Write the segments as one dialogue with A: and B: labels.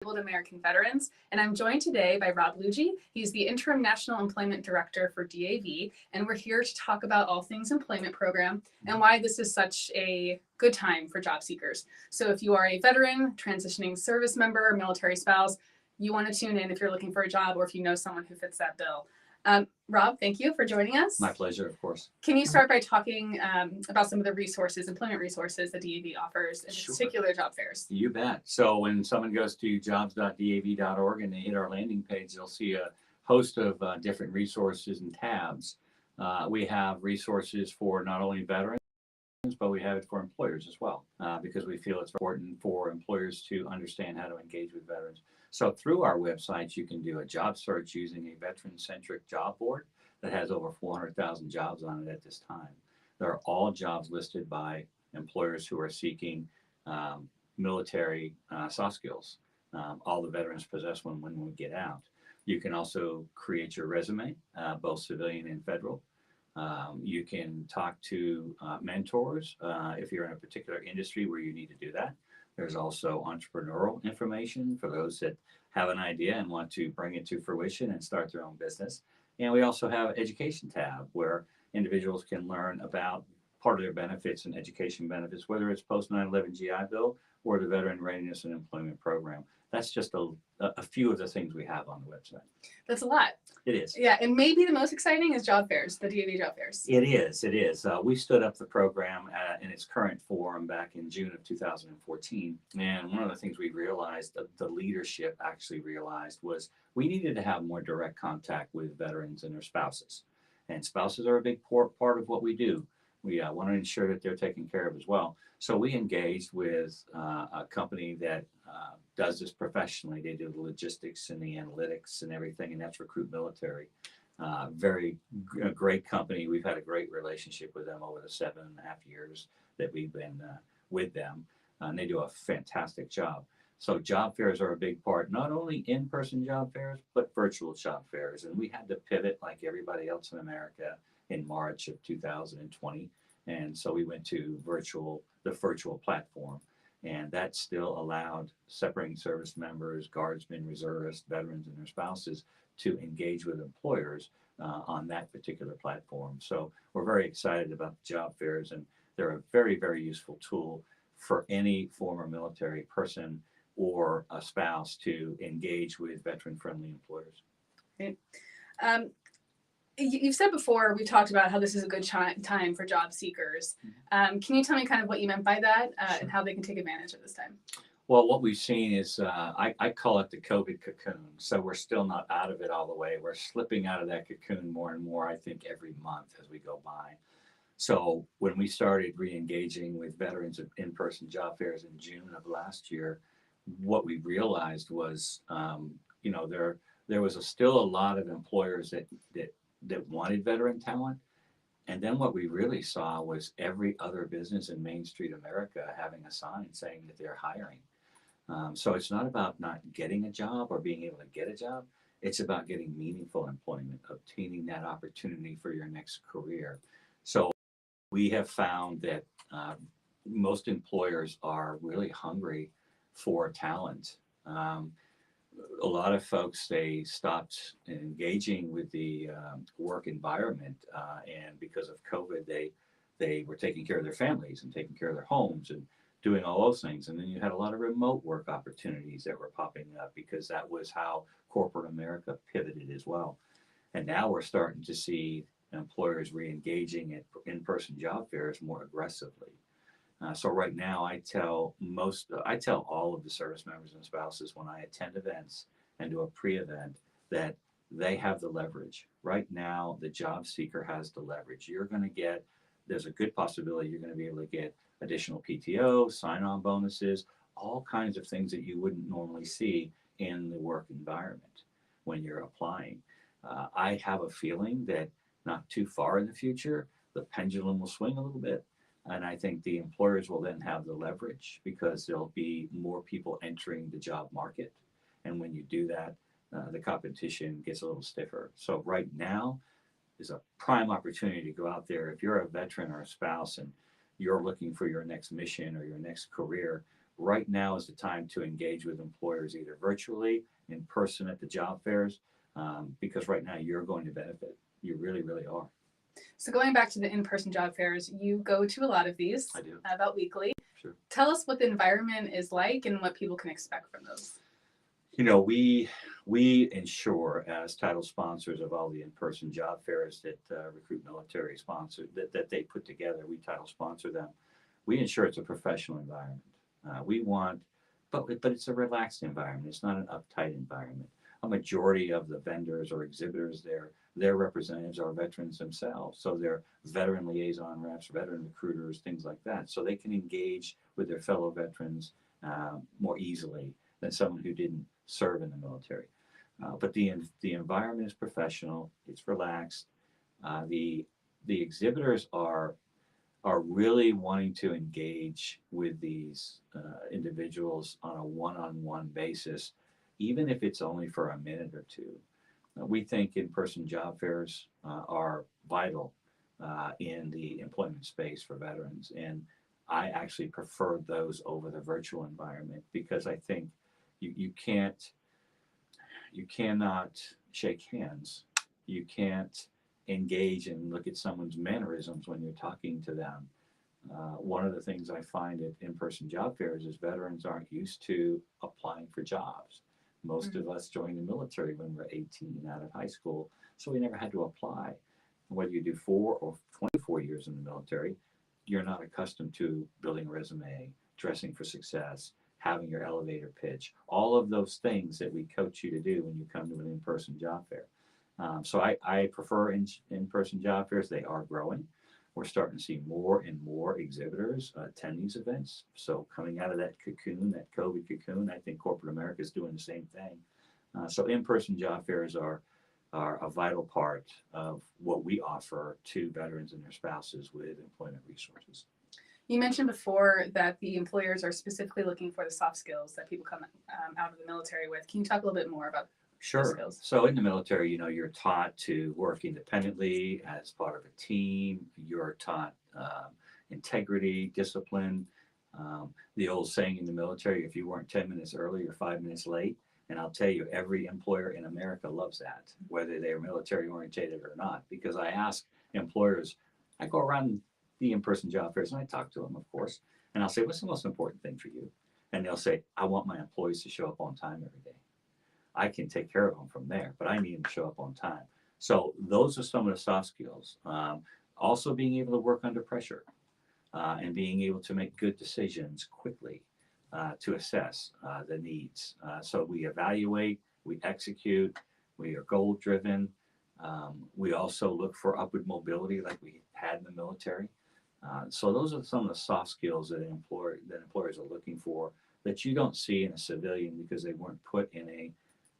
A: American Veterans, and I'm joined today by Rob Lougee. He's the Interim National Employment Director for DAV, and we're here to talk about all things employment program and why this is such a good time for job seekers. So if you are a veteran, transitioning service member, military spouse, you want to tune in if you're looking for a job or if you know someone who fits that bill. Rob, thank you for joining us.
B: My pleasure, of course.
A: Can you start by talking about some of the resources, employment resources that DAV offers, in particular job fairs?
B: You bet. So when someone goes to jobs.dav.org and they hit our landing page, they'll see a host of different resources and tabs. We have resources for not only veterans, but we have it for employers as well, because we feel it's important for employers to understand how to engage with veterans. So through our website, you can do a job search using a veteran-centric job board that has over 400,000 jobs on it at this time. There are all jobs listed by employers who are seeking military soft skills. All the veterans possess one when we get out. You can also create your resume, both civilian and federal. You can talk to mentors if you're in a particular industry where you need to do that. There's also entrepreneurial information for those that have an idea and want to bring it to fruition and start their own business. And we also have an education tab where individuals can learn about part of their benefits and education benefits, whether it's post 9/11 GI Bill or the Veteran Readiness and Employment Program. That's just a few of the things we have on the website.
A: That's a lot.
B: It is.
A: Yeah, and maybe the most exciting is job fairs, the DAV job fairs.
B: It is. It is. We stood up the program in its current form back in June of 2014. And one of the things we realized, that the leadership actually realized, was we needed to have more direct contact with veterans and their spouses. And spouses are a big part of what we do. We want to ensure that they're taken care of as well. So we engaged with a company that does this professionally. They do the logistics and the analytics and everything, and that's Recruit Military. Great company. We've had a great relationship with them over the 7.5 years that we've been with them, and they do a fantastic job. So job fairs are a big part, not only in-person job fairs, but virtual job fairs. And we had to pivot like everybody else in America in March of 2020. And so we went to the virtual platform. And that still allowed separating service members, guardsmen, reservists, veterans, and their spouses to engage with employers on that particular platform. So we're very excited about the job fairs, and they're a very, very useful tool for any former military person or a spouse to engage with veteran-friendly employers.
A: Okay. You've said before, we talked about how this is a good time for job seekers. Can you tell me kind of what you meant by that and how they can take advantage of this time?
B: Well, what we've seen is, I call it the COVID cocoon. So we're still not out of it all the way. We're slipping out of that cocoon more and more, I think, every month as we go by. So when we started re-engaging with veterans of in-person job fairs in June of last year, what we realized was, there was still a lot of employers that wanted veteran talent. And then what we really saw was every other business in Main Street America having a sign saying that they're hiring. So it's not about not getting a job or being able to get a job. It's about getting meaningful employment, obtaining that opportunity for your next career. So we have found that most employers are really hungry for talent. A lot of folks, they stopped engaging with the work environment, and because of COVID, they were taking care of their families and taking care of their homes and doing all those things. And then you had a lot of remote work opportunities that were popping up because that was how corporate America pivoted as well. And now we're starting to see employers re-engaging at in-person job fairs more aggressively. So right now, I tell all of the service members and spouses when I attend events and do a pre-event that they have the leverage. Right now, the job seeker has the leverage. There's a good possibility you're going to be able to get additional PTO, sign-on bonuses, all kinds of things that you wouldn't normally see in the work environment when you're applying. I have a feeling that not too far in the future, the pendulum will swing a little bit. And I think the employers will then have the leverage because there'll be more people entering the job market. And when you do that, the competition gets a little stiffer. So right now is a prime opportunity to go out there. If you're a veteran or a spouse and you're looking for your next mission or your next career, right now is the time to engage with employers either virtually, in person at the job fairs, because right now you're going to benefit. You really, really are.
A: So going back to the in-person job fairs, you go to a lot of these,
B: I do.
A: about weekly.
B: Sure.
A: Tell us what the environment is like and what people can expect from those.
B: You know, we ensure as title sponsors of all the in-person job fairs that recruit military sponsors that they put together. We title sponsor them. We ensure it's a professional environment. We want, but it's a relaxed environment. It's not an uptight environment. A majority of the vendors or exhibitors there, their representatives are veterans themselves. So they're veteran liaison reps, veteran recruiters, things like that. So they can engage with their fellow veterans more easily than someone who didn't serve in the military. But the environment is professional. It's relaxed. The exhibitors are really wanting to engage with these individuals on a one-on-one basis, even if it's only for a minute or two. We think in-person job fairs are vital in the employment space for veterans, and I actually prefer those over the virtual environment because I think you cannot shake hands. You can't engage and look at someone's mannerisms when you're talking to them. One of the things I find at in-person job fairs is veterans aren't used to applying for jobs. Most of us joined the military when we're 18 out of high school, so we never had to apply. Whether you do 4 or 24 years in the military, you're not accustomed to building a resume, dressing for success, having your elevator pitch, all of those things that we coach you to do when you come to an in-person job fair. So I prefer in-person job fairs. They are growing. We're starting to see more and more exhibitors attend these events. So coming out of that cocoon, that COVID cocoon, I think corporate America is doing the same thing. So in-person job fairs are a vital part of what we offer to veterans and their spouses with employment resources.
A: You mentioned before that the employers are specifically looking for the soft skills that people come out of the military with. Can you talk a little bit more about those skills?
B: So in the military, you're taught to work independently as part of a team. You're taught integrity, discipline. The old saying in the military, if you weren't 10 minutes early, you're 5 minutes late. And I'll tell you, every employer in America loves that, whether they're military orientated or not, because I ask employers, I go around the in-person job fairs and I talk to them, of course, and I'll say, what's the most important thing for you? And they'll say, I want my employees to show up on time every day. I can take care of them from there, but I need them to show up on time. So those are some of the soft skills. Also being able to work under pressure and being able to make good decisions quickly to assess the needs. So we evaluate, we execute, we are goal driven. We also look for upward mobility like we had in the military. So those are some of the soft skills that employers are looking for that you don't see in a civilian because they weren't put in a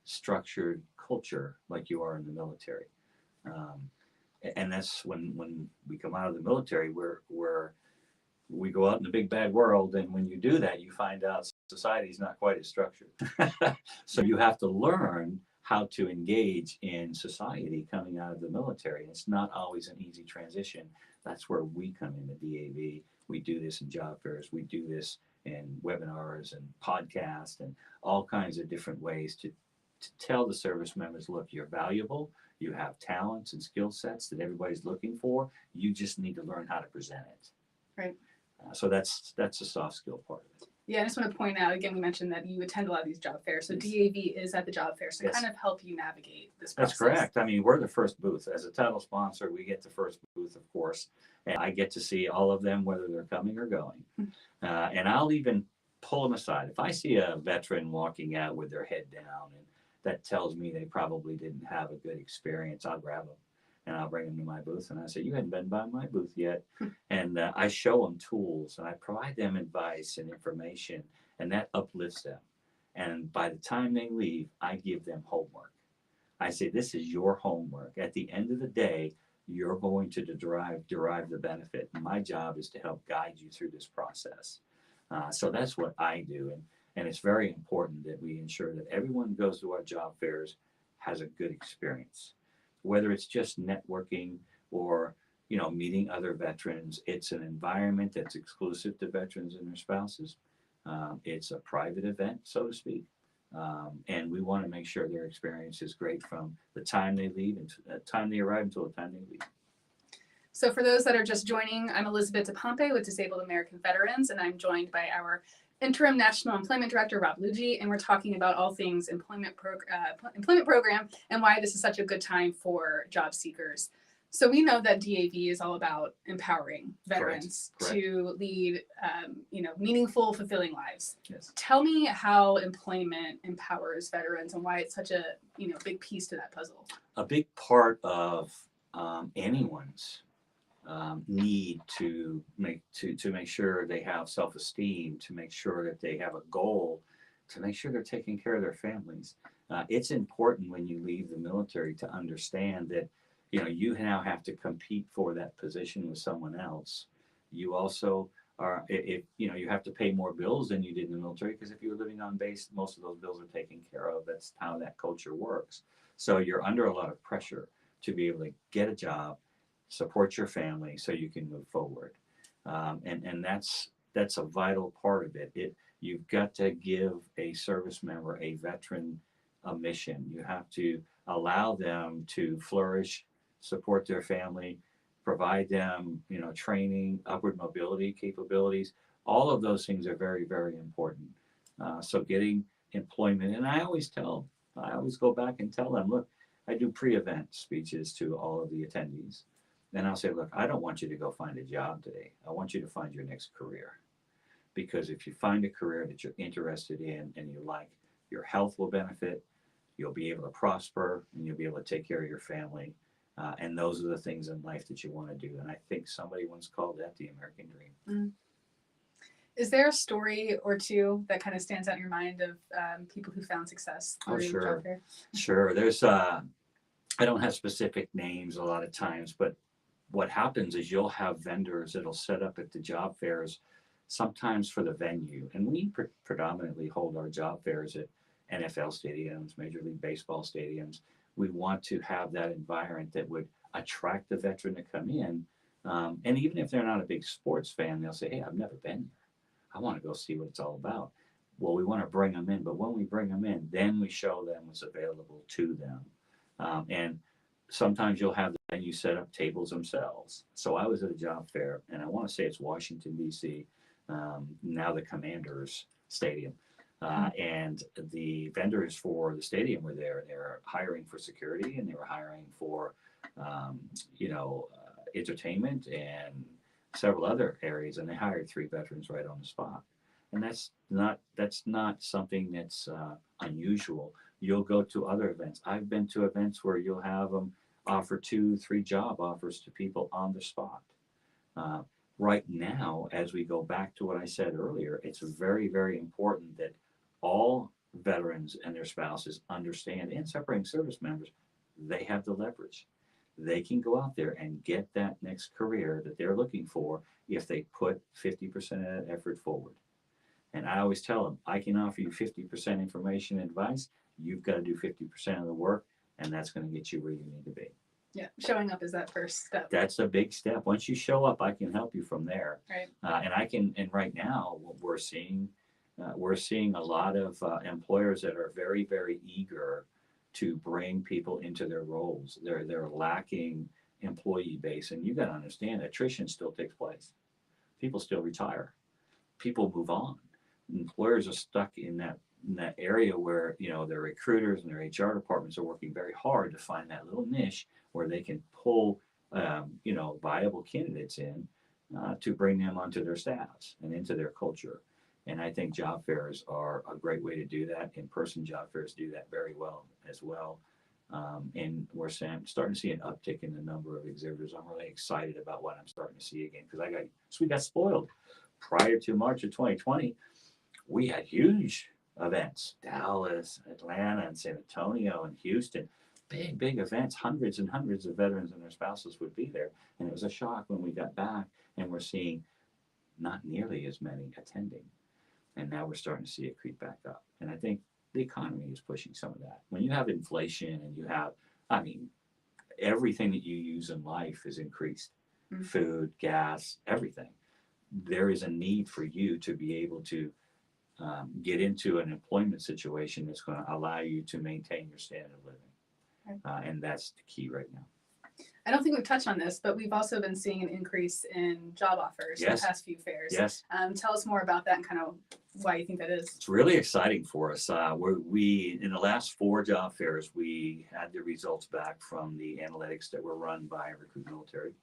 B: structured culture like you are in the military. And that's when we come out of the military, we go out in the big bad world, and when you do that, you find out society is not quite as structured. So you have to learn how to engage in society coming out of the military. It's not always an easy transition. That's where we come in, the DAV. We do this in job fairs. We do this in webinars and podcasts and all kinds of different ways to tell the service members, look, you're valuable. You have talents and skill sets that everybody's looking for. You just need to learn how to present it.
A: Right.
B: So that's a soft skill part of it.
A: Yeah, I just want to point out, again, we mentioned that you attend a lot of these job fairs. So
B: Yes.
A: DAV is at the job fair, so
B: Yes.
A: kind of help you navigate this process.
B: That's correct. I mean, we're the first booth. As a title sponsor, we get the first booth, of course. And I get to see all of them, whether they're coming or going. And I'll even pull them aside. If I see a veteran walking out with their head down, and that tells me they probably didn't have a good experience, I'll grab them. And I'll bring them to my booth and I say, you hadn't been by my booth yet. And I show them tools and I provide them advice and information, and that uplifts them. And by the time they leave, I give them homework. I say, this is your homework. At the end of the day, you're going to derive the benefit. My job is to help guide you through this process. So that's what I do. And it's very important that we ensure that everyone who goes to our job fairs has a good experience. Whether it's just networking or meeting other veterans, it's an environment that's exclusive to veterans and their spouses. It's a private event, so to speak. And we want to make sure their experience is great from the time they leave and the time they arrive until the time they leave.
A: So for those that are just joining, I'm Elizabeth DePompe with Disabled American Veterans, and I'm joined by our Interim National Employment Director, Rob Lougee, and we're talking about all things employment program and why this is such a good time for job seekers. So we know that DAV is all about empowering veterans
B: Correct.
A: to lead, meaningful, fulfilling lives.
B: Yes.
A: Tell me how employment empowers veterans and why it's such a big piece to that puzzle.
B: A big part of anyone's need to make sure they have self-esteem, to make sure that they have a goal, to make sure they're taking care of their families. It's important when you leave the military to understand that you now have to compete for that position with someone else. You also are, if you have to pay more bills than you did in the military, because if you were living on base, most of those bills are taken care of. That's how that culture works. So you're under a lot of pressure to be able to get a job, support your family so you can move forward. And that's a vital part of it. You've got to give a service member, a veteran, a mission. You have to allow them to flourish, support their family, provide them, training, upward mobility capabilities. All of those things are very, very important. So getting employment, and I always go back and tell them, look, I do pre-event speeches to all of the attendees. Then I'll say, look, I don't want you to go find a job today. I want you to find your next career. Because if you find a career that you're interested in and you like, your health will benefit, you'll be able to prosper, and you'll be able to take care of your family. And those are the things in life that you want to do. And I think somebody once called that the American dream.
A: Mm. Is there a story or two that kind of stands out in your mind of people who found success through job fair?
B: Sure. There's, I don't have specific names a lot of times, but what happens is you'll have vendors that'll set up at the job fairs, sometimes for the venue. And we predominantly hold our job fairs at NFL stadiums, Major League Baseball stadiums. We want to have that environment that would attract the veteran to come in. And even if they're not a big sports fan, they'll say, hey, I've never been there. I want to go see what it's all about. Well, we want to bring them in, but when we bring them in, then we show them what's available to them. And sometimes you'll have the venue set up tables themselves. So I was at a job fair, and I want to say it's Washington, D.C., now the Commanders Stadium. And the vendors for the stadium were there. They were hiring for security, and they were hiring for, entertainment and several other areas. And they hired 3 veterans right on the spot. And that's not something that's unusual. You'll go to other events. I've been to events where you'll have them offer 2, 3 job offers to people on the spot. Right now, as we go back to what I said earlier, it's very, very important that all veterans and their spouses understand, and separating service members, they have the leverage. They can go out there and get that next career that they're looking for if they put 50% of that effort forward. And I always tell them, I can offer you 50% information and advice. You've got to do 50% of the work, and that's going to get you where you need to be.
A: Yeah, showing up is that first step.
B: That's a big step. Once you show up, I can help you from there.
A: Right.
B: And right now, what we're seeing a lot of employers that are very, very eager to bring people into their roles. They're lacking employee base, and you got to understand, attrition still takes place. People still retire. People move on. Employers are stuck in that area where their recruiters and their HR departments are working very hard to find that little niche where they can pull viable candidates in to bring them onto their staffs and into their culture. And I think job fairs are a great way to do that. In-person job fairs do that very well as well. And we're starting to see an uptick in the number of exhibitors. I'm really excited about what I'm starting to see again, because we got spoiled. Prior to March of 2020, we had huge events: Dallas, Atlanta, and San Antonio, and Houston. Big events. Hundreds and hundreds of veterans and their spouses would be there. And it was a shock when we got back and we're seeing not nearly as many attending. And now we're starting to see it creep back up. And I think the economy is pushing some of that. When you have inflation and you have, everything that you use in life is increased. Food, gas, everything. There is a need for you to be able to get into an employment situation that's going to allow you to maintain your standard of living. And that's the key right now.
A: I don't think we've touched on this, but we've also been seeing an increase in job offers in the past few fairs.
B: Yes.
A: Tell us more about that and kind of why you think that is.
B: It's really exciting for us. We in the last 4 job fairs, we had the results back from the analytics that were run by Recruit Military.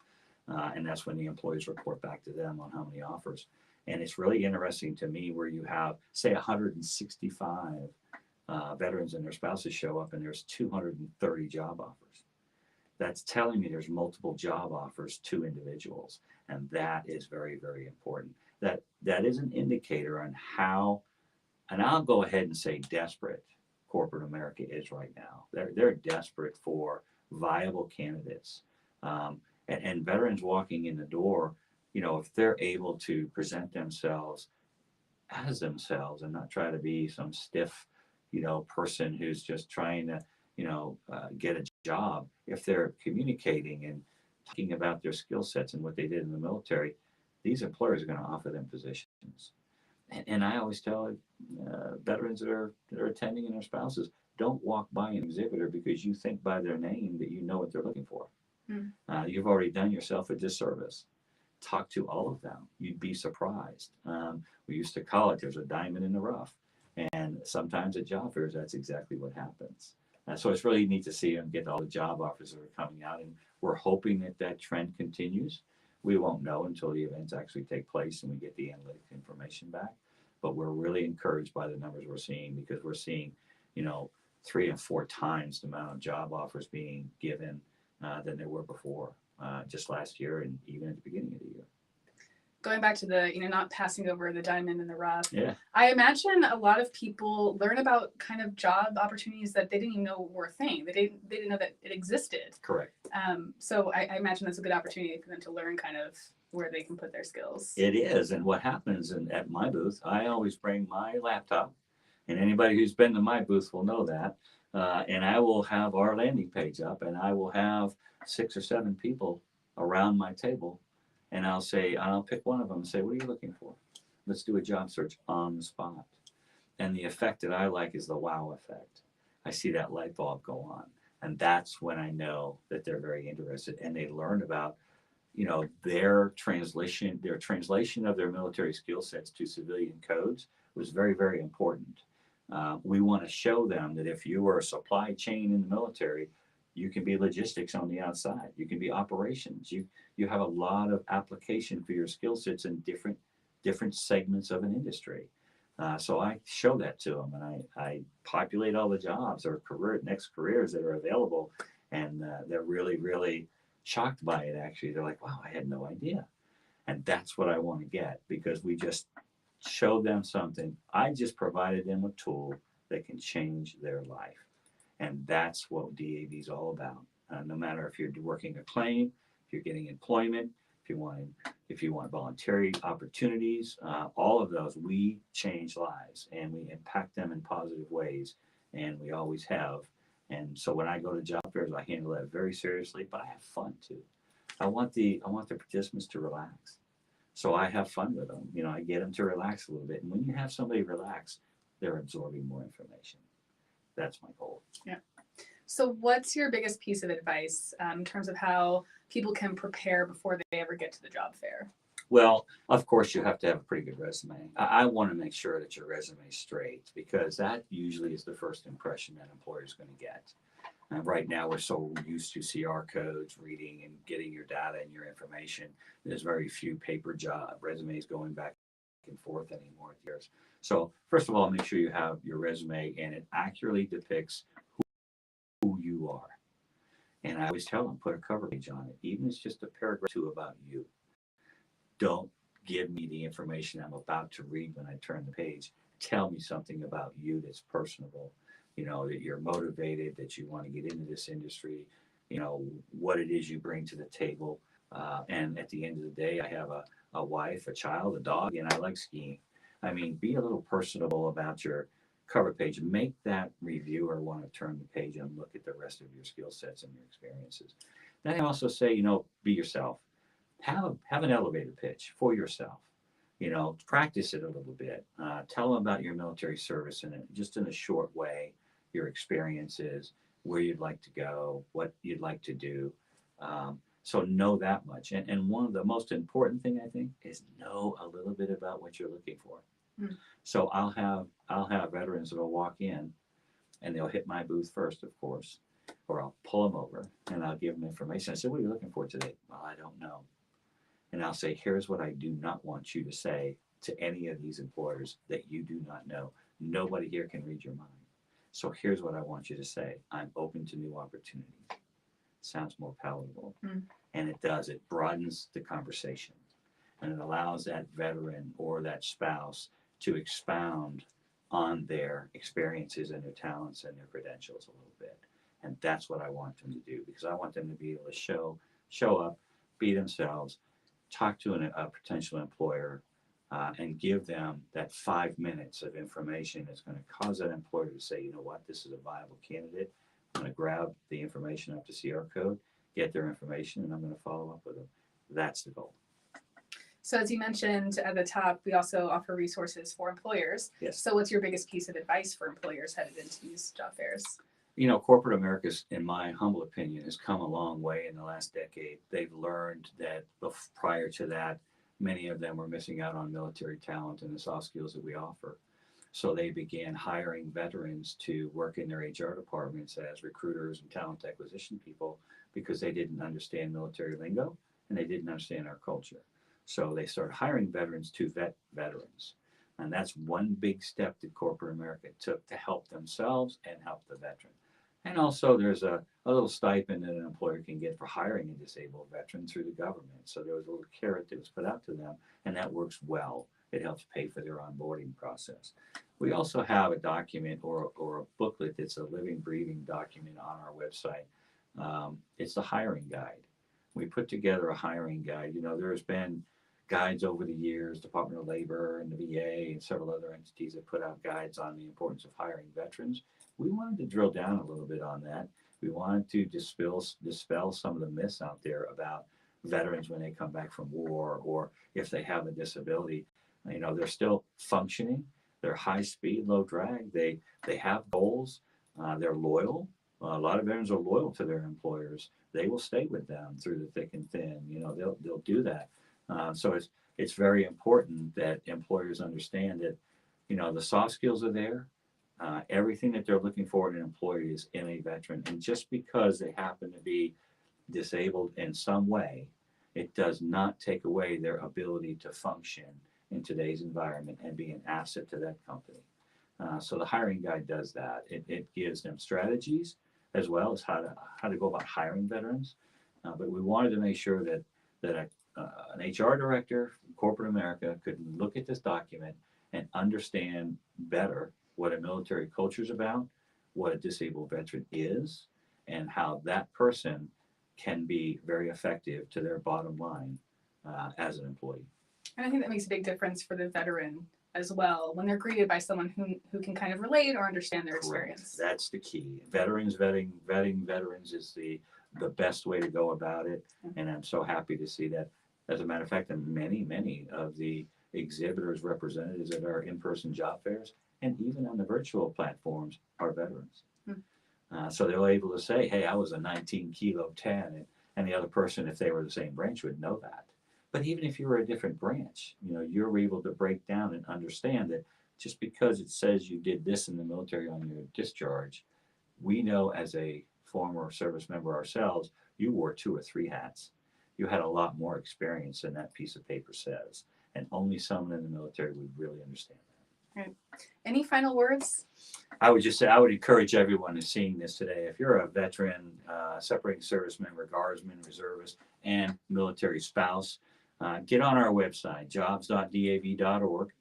B: And that's when the employees report back to them on how many offers. And it's really interesting to me where you have, say, 165 veterans and their spouses show up and there's 230 job offers. That's telling me there's multiple job offers to individuals. And that is very, very important. That is an indicator on how, and I'll go ahead and say desperate corporate America is right now. They're desperate for viable candidates. And veterans walking in the door, if they're able to present themselves as themselves and not try to be some stiff, person who's just trying to, get a job, if they're communicating and talking about their skill sets and what they did in the military, these employers are going to offer them positions. And I always tell veterans that are attending and their spouses, don't walk by an exhibitor because you think by their name that you know what they're looking for. You've already done yourself a disservice. Talk to all of them. You'd be surprised. We used to call it, there's a diamond in the rough. And sometimes at job fairs, that's exactly what happens. So it's really neat to see them get all the job offers that are coming out. And we're hoping that trend continues. We won't know until the events actually take place and we get the analytic information back. But we're really encouraged by the numbers we're seeing because we're seeing, 3 and 4 times the amount of job offers being given than there were before, just last year and even at the beginning of the year.
A: Going back to the, not passing over the diamond in the rough.
B: Yeah.
A: I imagine a lot of people learn about kind of job opportunities that they didn't even know were a thing. They didn't know that it existed.
B: Correct.
A: So I imagine that's a good opportunity for them to learn kind of where they can put their skills.
B: It is. And what happens at my booth, I always bring my laptop, and anybody who's been to my booth will know that. And I will have our landing page up and I will have 6 or 7 people around my table. And I'll pick one of them and say, what are you looking for? Let's do a job search on the spot. And the effect that I like is the wow effect. I see that light bulb go on. And that's when I know that they're very interested and they learned about, their translation of their military skill sets to civilian codes was very, very important. We want to show them that if you are a supply chain in the military, you can be logistics on the outside. You can be operations. You have a lot of application for your skill sets in different segments of an industry. So I show that to them, and I populate all the jobs or next careers that are available, and they're really, really shocked by it. Actually, they're like, "Wow, I had no idea," and that's what I want to get because we just show them something. I just provided them a tool that can change their life. And that's what DAV is all about. No matter if you're working a claim, if you're getting employment, if you want voluntary opportunities, all of those, we change lives and we impact them in positive ways, and we always have. And so when I go to job fairs, I handle that very seriously, but I have fun too. I want the participants to relax. So I have fun with them. I get them to relax a little bit. And when you have somebody relax, they're absorbing more information. That's my goal.
A: Yeah. So what's your biggest piece of advice in terms of how people can prepare before they ever get to the job fair?
B: Well, of course, you have to have a pretty good resume. I want to make sure that your resume is straight because that usually is the first impression that employer is going to get. And right now, we're so used to CR codes, reading and getting your data and your information. There's very few paper job resumes going back and forth anymore. So first of all, make sure you have your resume and it accurately depicts who you are. And I always tell them, put a cover page on it, even if it's just a paragraph or 2 about you. Don't give me the information I'm about to read when I turn the page. Tell me something about you that's personable, that you're motivated, that you want to get into this industry, what it is you bring to the table. And at the end of the day, I have a wife, a child, a dog, and I like skiing. I mean, be a little personable about your cover page. Make that reviewer want to turn the page and look at the rest of your skill sets and your experiences. Then I also say, be yourself. Have an elevator pitch for yourself. Practice it a little bit. Tell them about your military service just in a short way, your experiences, where you'd like to go, what you'd like to do. So know that much. And one of the most important thing, I think, is know a little bit about what you're looking for.
A: Mm.
B: So I'll have veterans that'll walk in and they'll hit my booth first, of course, or I'll pull them over and I'll give them information. I said, what are you looking for today? Well, I don't know. And I'll say, here's what I do not want you to say to any of these employers that you do not know. Nobody here can read your mind. So here's what I want you to say. I'm open to new opportunities. Sounds more palatable.
A: Mm.
B: And it does. It broadens the conversation. And it allows that veteran or that spouse to expound on their experiences and their talents and their credentials a little bit. And that's what I want them to do, because I want them to be able to show up, be themselves, talk to a potential employer, and give them that 5 minutes of information that's going to cause that employer to say, you know what, this is a viable candidate. I'm going to grab the information off the CR code, get their information, and I'm going to follow up with them. That's the goal.
A: So as you mentioned at the top, we also offer resources for employers.
B: Yes.
A: So what's your biggest piece of advice for employers headed into these job fairs?
B: Corporate America, in my humble opinion, has come a long way in the last decade. They've learned that prior to that, many of them were missing out on military talent and the soft skills that we offer. So they began hiring veterans to work in their HR departments as recruiters and talent acquisition people, because they didn't understand military lingo and they didn't understand our culture. So they started hiring veterans to vet veterans. And that's one big step that corporate America took to help themselves and help the veteran. And also there's a little stipend that an employer can get for hiring a disabled veteran through the government. So there was a little carrot that was put out to them, and that works well. It helps pay for their onboarding process. We also have a document or a booklet that's a living, breathing document on our website. It's the hiring guide. We put together a hiring guide. There's been guides over the years, Department of Labor and the VA and several other entities have put out guides on the importance of hiring veterans. We wanted to drill down a little bit on that. We wanted to dispel some of the myths out there about veterans when they come back from war, or if they have a disability. They're still functioning. They're high speed, low drag. They have goals. They're loyal. A lot of veterans are loyal to their employers. They will stay with them through the thick and thin. They'll do that. So it's very important that employers understand that, the soft skills are there. Everything that they're looking for in an employee is in a veteran. And just because they happen to be disabled in some way, it does not take away their ability to function in today's environment and be an asset to that company. So the hiring guide does that. It gives them strategies as well as how to go about hiring veterans. But we wanted to make sure that an HR director from corporate America could look at this document and understand better what a military culture is about, what a disabled veteran is, and how that person can be very effective to their bottom line as an employee.
A: And I think that makes a big difference for the veteran as well, when they're greeted by someone who can kind of relate or understand their experience.
B: Correct. That's the key. Vetting veterans is the best way to go about it. And I'm so happy to see that. As a matter of fact, many of the exhibitors, representatives at our in-person job fairs, and even on the virtual platforms, are veterans. So they're able to say, hey, I was a 19 kilo 10, and the other person, if they were the same branch, would know that. But even if you were a different branch, you're able to break down and understand that just because it says you did this in the military on your discharge, we know as a former service member ourselves, you wore 2 or 3 hats. You had a lot more experience than that piece of paper says. And only someone in the military would really understand that.
A: Right. Any final words?
B: I would just say, I would encourage everyone who's seeing this today, if you're a veteran, separating service member, guardsman, reservist, and military spouse, get on our website, jobs.dav.org.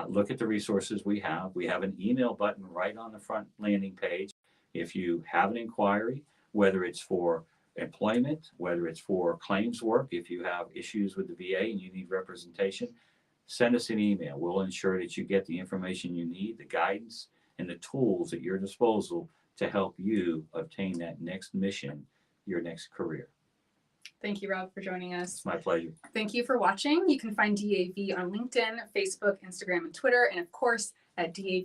B: Look at the resources we have. We have an email button right on the front landing page. If you have an inquiry, whether it's for employment, whether it's for claims work, if you have issues with the VA and you need representation, send us an email. We'll ensure that you get the information you need, the guidance, and the tools at your disposal to help you obtain that next mission, your next career.
A: Thank you, Rob, for joining us.
B: It's my pleasure.
A: Thank you for watching. You can find DAV on LinkedIn, Facebook, Instagram, and Twitter, and of course at DAV